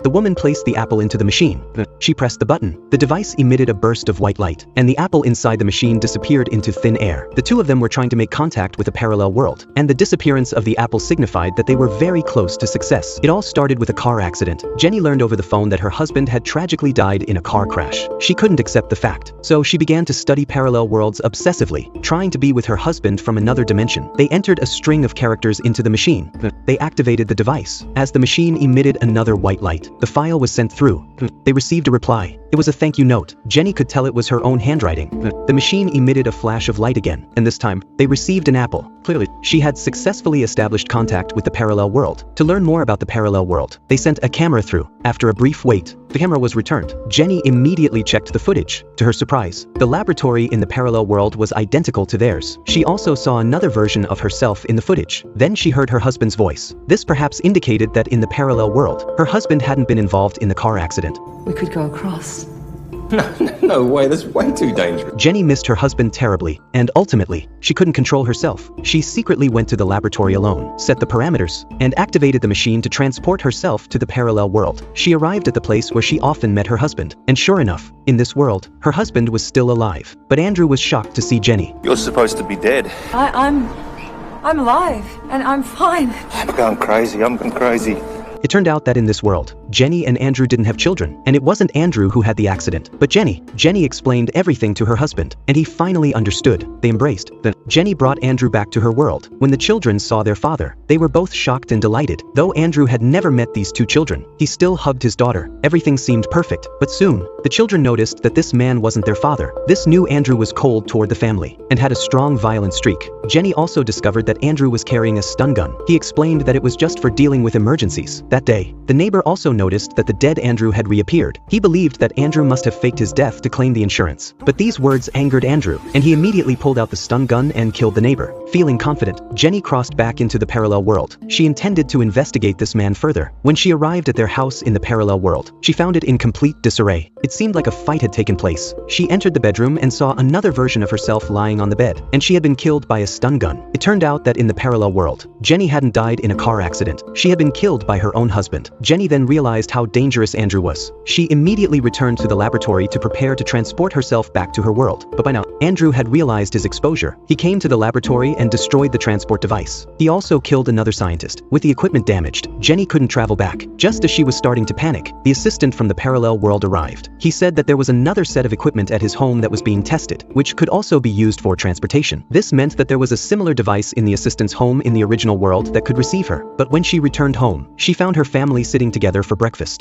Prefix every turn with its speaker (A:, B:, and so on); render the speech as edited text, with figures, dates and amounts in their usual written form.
A: The woman placed the apple into the machine. She pressed the button. The device emitted a burst of white light, and the apple inside the machine disappeared into thin air. The two of them were trying to make contact with a parallel world, and the disappearance of the apple signified that they were very close to success. It all started with a car accident. Jenny learned over the phone that her husband had tragically died in a car crash. She couldn't accept the fact, so she began to study parallel worlds obsessively, trying to be with her husband from another dimension. They entered a string of characters into the machine. They activated the device. As the machine emitted another white light, the file was sent through. They received a reply. It was a thank you note. Jenny could tell it was her own handwriting. The machine emitted a flash of light again, and this time, they received an apple. Clearly, she had successfully established contact with the parallel world. To learn more about the parallel world, they sent a camera through. After a brief wait, the camera was returned. Jenny immediately checked the footage. To her surprise, the laboratory in the parallel world was identical to theirs. She also saw another version of herself in the footage. Then she heard her husband's voice. This perhaps indicated that in the parallel world, her husband hadn't been involved in the car accident.
B: We could go across.
C: No way, that's way too dangerous.
A: Jenny missed her husband terribly, and ultimately, she couldn't control herself. She secretly went to the laboratory alone, set the parameters, and activated the machine to transport herself to the parallel world. She arrived at the place where she often met her husband, and sure enough, in this world, her husband was still alive. But Andrew was shocked to see Jenny.
C: You're supposed to be dead.
B: I'm alive, and I'm fine.
C: I'm going crazy.
A: It turned out that in this world, Jenny and Andrew didn't have children, and it wasn't Andrew who had the accident, but Jenny. Jenny explained everything to her husband, and he finally understood. They embraced. Then, Jenny brought Andrew back to her world. When the children saw their father, they were both shocked and delighted. Though Andrew had never met these two children, he still hugged his daughter. Everything seemed perfect, but soon, the children noticed that this man wasn't their father. This new Andrew was cold toward the family, and had a strong violent streak. Jenny also discovered that Andrew was carrying a stun gun. He explained that it was just for dealing with emergencies. That day, the neighbor also noticed that the dead Andrew had reappeared. He believed that Andrew must have faked his death to claim the insurance. But these words angered Andrew, and he immediately pulled out the stun gun and killed the neighbor. Feeling confident, Jenny crossed back into the parallel world. She intended to investigate this man further. When she arrived at their house in the parallel world, she found it in complete disarray. It seemed like a fight had taken place. She entered the bedroom and saw another version of herself lying on the bed, and she had been killed by a stun gun. It turned out that in the parallel world, Jenny hadn't died in a car accident. She had been killed by her own husband. Jenny then realized how dangerous Andrew was. She immediately returned to the laboratory to prepare to transport herself back to her world. But by now, Andrew had realized his exposure. He came to the laboratory and destroyed the transport device. He also killed another scientist. With the equipment damaged, Jenny couldn't travel back. Just as she was starting to panic, the assistant from the parallel world arrived. He said that there was another set of equipment at his home that was being tested, which could also be used for transportation. This meant that there was a similar device in the assistant's home in the original world that could receive her. But when she returned home, she found her family sitting together for breakfast.